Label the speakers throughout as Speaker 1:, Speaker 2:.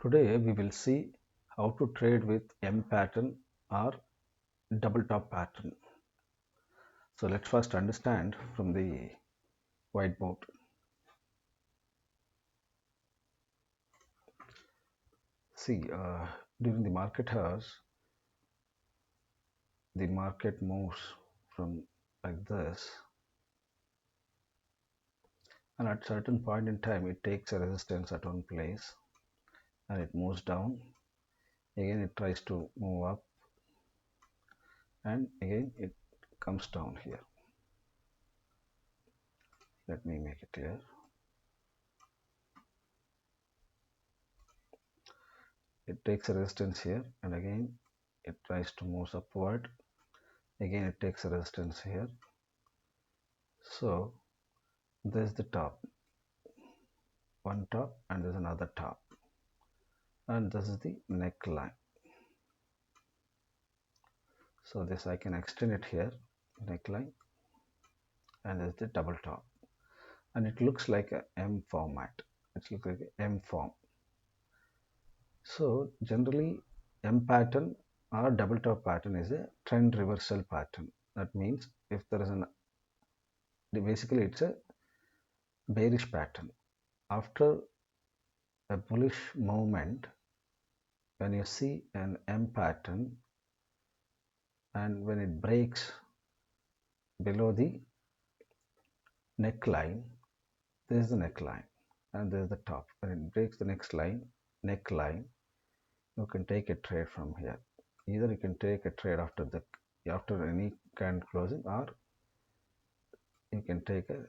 Speaker 1: Today we will see how to trade with M pattern or double top pattern. So let's first understand from the whiteboard. See, during the market hours, the market moves from like this, and at certain point in time it takes a resistance at one place and it moves down. Again it tries to move up and again it comes down here. Let me make it clear. It takes a resistance here and again it tries to move upward. Again it takes a resistance here. So there's the top, one top, and there's another top, and this is the neckline. So this I can extend it here, neckline, and there's the double top, and it looks like a M format. It looks like a M form. So generally M pattern or double top pattern is a trend reversal pattern. That means if there is an, basically it's a bearish pattern. After a bullish movement, when you see an M pattern and when it breaks below the neckline, this is the neckline and this is the top. When it breaks the neckline, you can take a trade from here. Either you can take a trade after any candle closing, or you can take a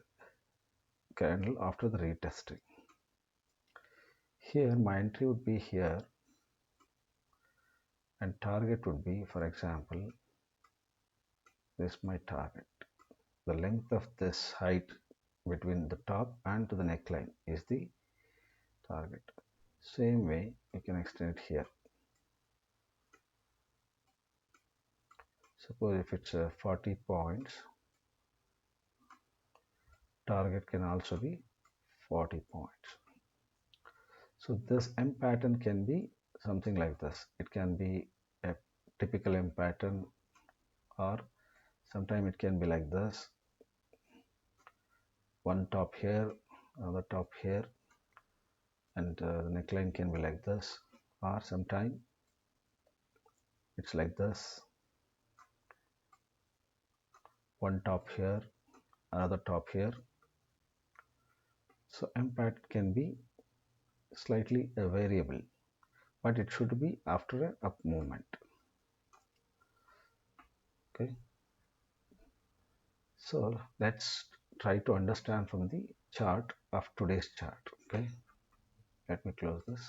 Speaker 1: candle after the retesting. Here my entry would be here and target would be, for example, this is my target. The length of this height between the top and to the neckline is the target. Same way you can extend it here. Suppose if it's 40 points, target can also be 40 points. So this M pattern can be something like this. It can be a typical M pattern, or sometimes it can be like this. One top here, another top here, and the neckline can be like this, or sometimes it's like this. One top here, another top here. So M pattern can be slightly a variable, but it should be after an up movement. Okay, so let's try to understand from the chart of today's chart. Okay, let me close this.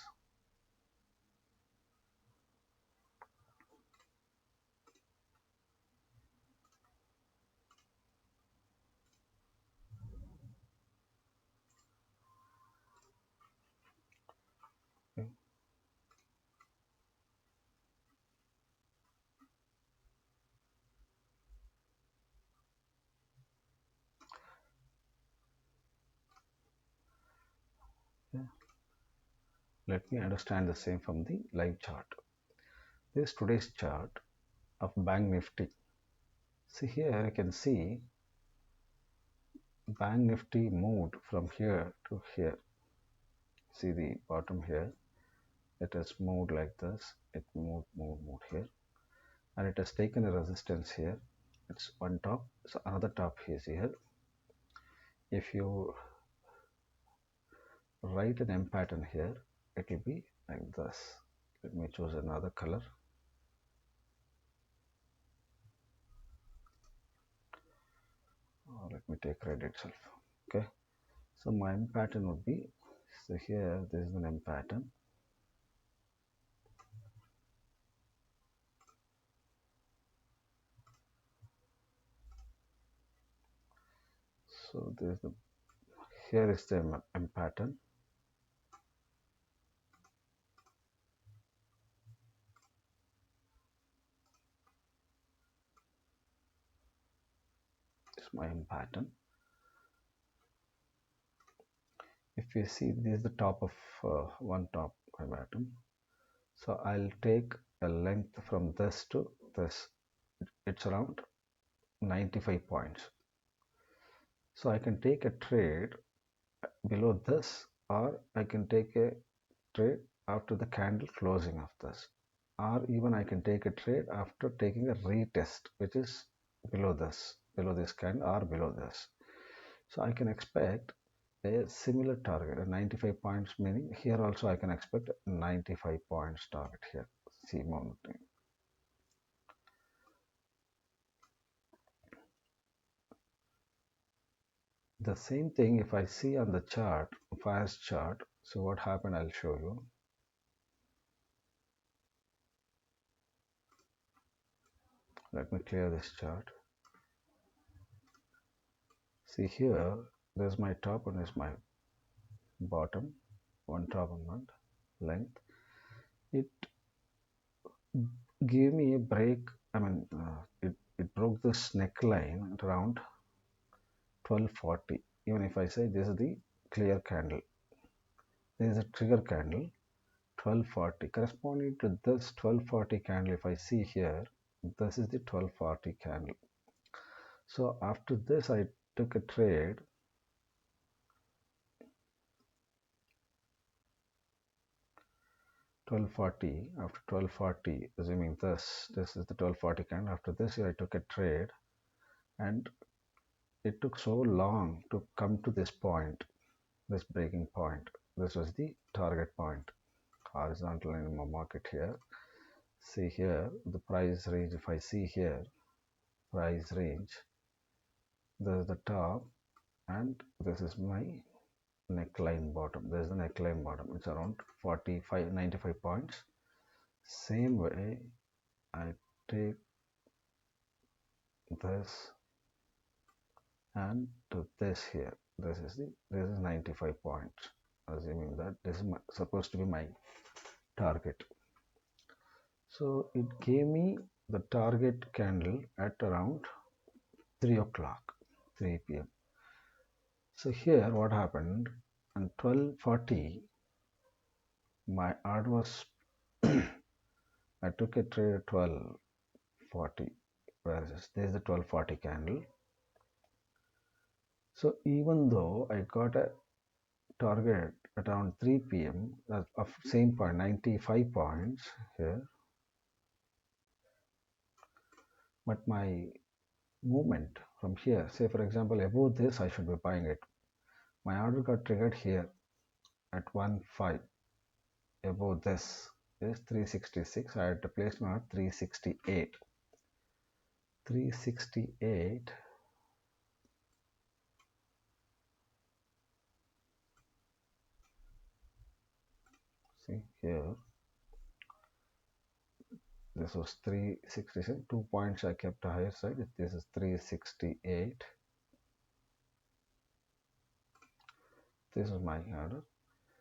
Speaker 1: Okay. Yeah. Let me understand the same from the live chart. This is today's chart of Bank Nifty. See here, you can see Bank Nifty moved from here to here. See the bottom here, it has moved like this. It moved here, and it has taken a resistance here. It's one top, so another top is here. If you write an M pattern here, it will be like this. Let me choose another color. Let me take red itself. Okay, so my M pattern would be, so here this is an M pattern. So here is the M pattern. It's my M pattern. If you see, this is the top of one top pattern. So I'll take a length from this to this. It's around 95 points. So I can take a trade below this, or I can take a trade after the candle closing of this, or even I can take a trade after taking a retest, which is below this candle or below this. So I can expect a similar target, a 95 points, meaning here also I can expect 95 points target here. See mounting. The same thing if I see on the chart, fast chart. So what happened, I'll show you. Let me clear this chart. See here, there's my top and there's my bottom, one top and one length. It gave me a break. It broke this neckline at around 1240. Even if I say this is the clear candle, this is a trigger candle, 1240. Corresponding to this 1240 candle, if I see here, this is the 1240 candle. So after this, I took a trade. After 1240, assuming this is the 1240 candle. After this, I took a trade, and it took so long to come to this point, this breaking point. This was the target point, horizontal in my market here. See here, the price range. If I see here, price range, this is the top, and this is my neckline bottom. This is the neckline bottom. It's around 95 points. Same way, I take this and to this here. This is 95 points. Assuming that this is supposed to be my target. So it gave me the target candle at around 3 o'clock, 3 p.m. So here what happened, on 1240, my order was, I took a trade at 1240, whereas this is the 1240 candle. So even though I got a target at around 3 p.m. of same point, 95 points here, but my movement from here, say for example above this, I should be buying it. My order got triggered here at 1.5. Above this is 366. I had to place my 368. 368. See here, this was 366. 2 points I kept a higher side. This is 368. This is my order.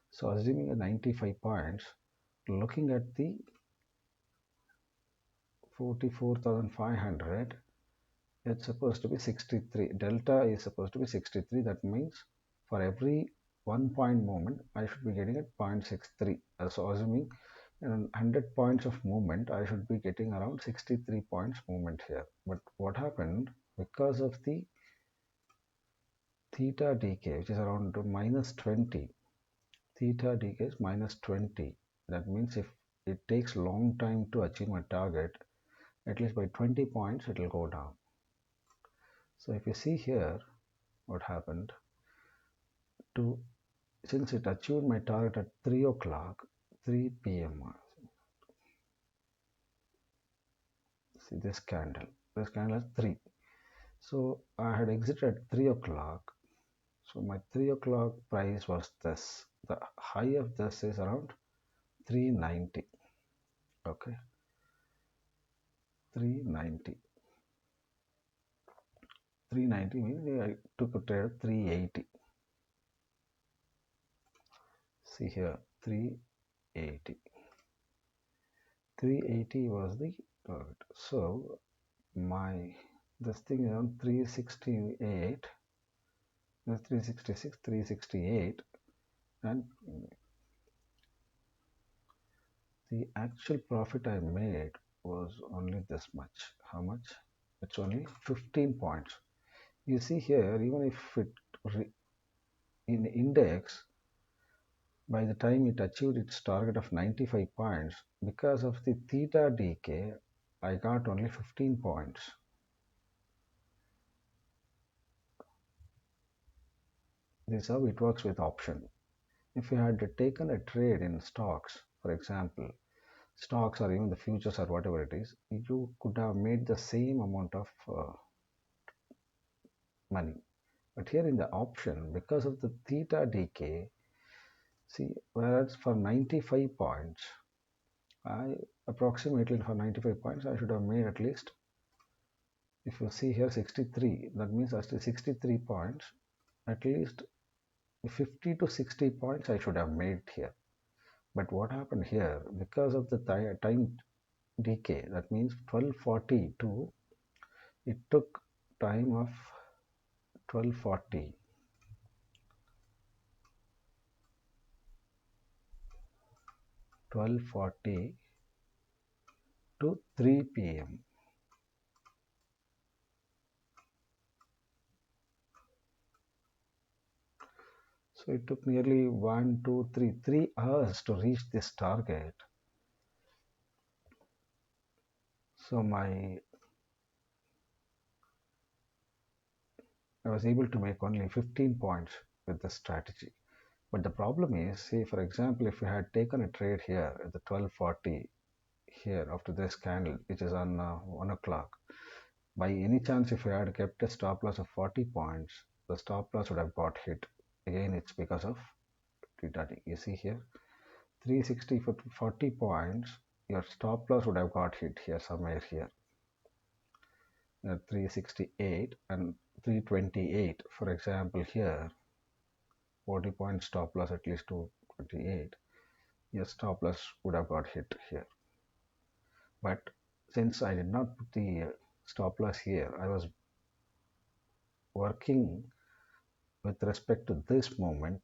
Speaker 1: So assuming a 95 points, looking at the 44,500, it's supposed to be 63. Delta is supposed to be 63. That means for every 1 point movement, I should be getting at 0.63. So assuming 100 points of movement, I should be getting around 63 points movement here. But what happened, because of the theta decay, which is around minus 20, theta decay is minus 20. That means if it takes long time to achieve my target, at least by 20 points, it will go down. So if you see here, what happened, since it achieved my target at 3 o'clock, 3 p.m. See this candle is 3. So I had exited at 3 o'clock. So my 3 o'clock price was this. The high of this is around 390. Okay, 390. 390 means I took a trade at 380. See here, 380. 380 was the target. So my this thing is around 368, 366, 368, and The actual profit I made was only this much. How much? It's only 15 points. You see here, even if it in index, by the time it achieved its target of 95 points, because of the theta decay, I got only 15 points. This is how it works with option. If you had taken a trade in stocks, for example, stocks or even the futures or whatever it is, you could have made the same amount of money. But here in the option, because of the theta decay, see, whereas for 95 points, I approximately for 95 points, I should have made at least, if you see here 63, that means actually 63 points, at least 50 to 60 points I should have made here. But what happened here, because of the time decay, that means 1242, it took time of 1240 1240 to 3 p.m. So it took nearly 3 hours to reach this target. So I was able to make only 15 points with this strategy. But the problem is, say for example, if you had taken a trade here at the 1240 here after this candle, which is on 1 o'clock, by any chance if you had kept a stop loss of 40 points, the stop loss would have got hit. Again, it's because of theta. You see here, 360 for 40 points, your stop loss would have got hit here somewhere here at 368 and 328. For example, here 40 point stop loss at least 228. Your stop loss would have got hit here. But since I did not put the stop loss here, I was working with respect to this moment.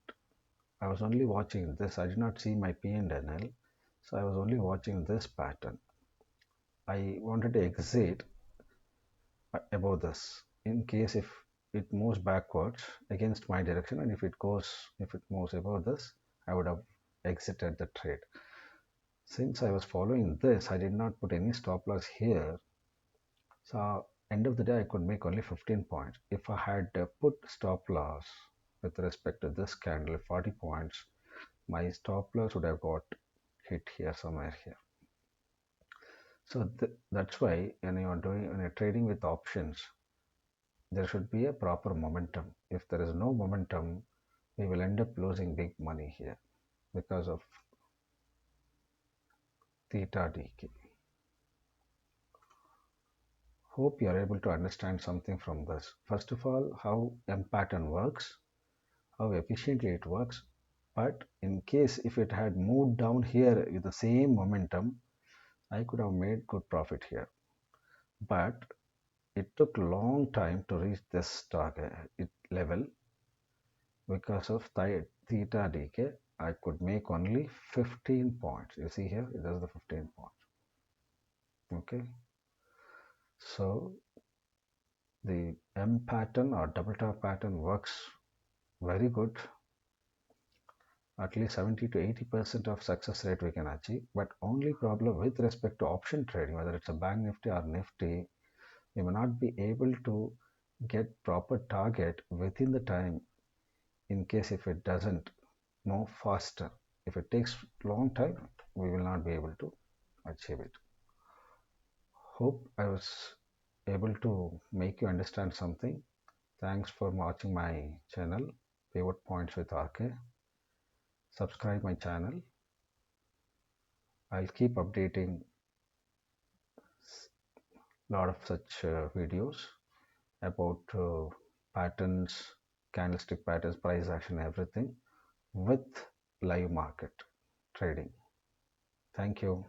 Speaker 1: I was only watching this. I did not see my P and L, so I was only watching this pattern. I wanted to exit above this in case if it moves backwards against my direction, and if it moves above this, I would have exited the trade. Since I was following this, I did not put any stop loss here. So end of the day, I could make only 15 points. If I had put stop loss with respect to this candle 40 points, my stop loss would have got hit here somewhere here. So that's why when you're trading with options, there should be a proper momentum. If there is no momentum, we will end up losing big money here because of theta decay. Hope you are able to understand something from this. First of all, how M pattern works, how efficiently it works. But in case if it had moved down here with the same momentum, I could have made good profit here. But it took long time to reach this target level because of theta decay. I could make only 15 points. You see here, it is the 15 points. Okay. So the M pattern or double top pattern works very good. At least 70 to 80% of success rate we can achieve. But only problem with respect to option trading, whether it's a bank nifty or nifty, we may not be able to get proper target within the time in case if it doesn't move faster. If it takes long time, we will not be able to achieve it. Hope I was able to make you understand something. Thanks for watching my channel, Pivot Points with RK. Subscribe my channel. I'll keep updating a lot of such videos about patterns, candlestick patterns, price action, everything with live market trading. Thank you.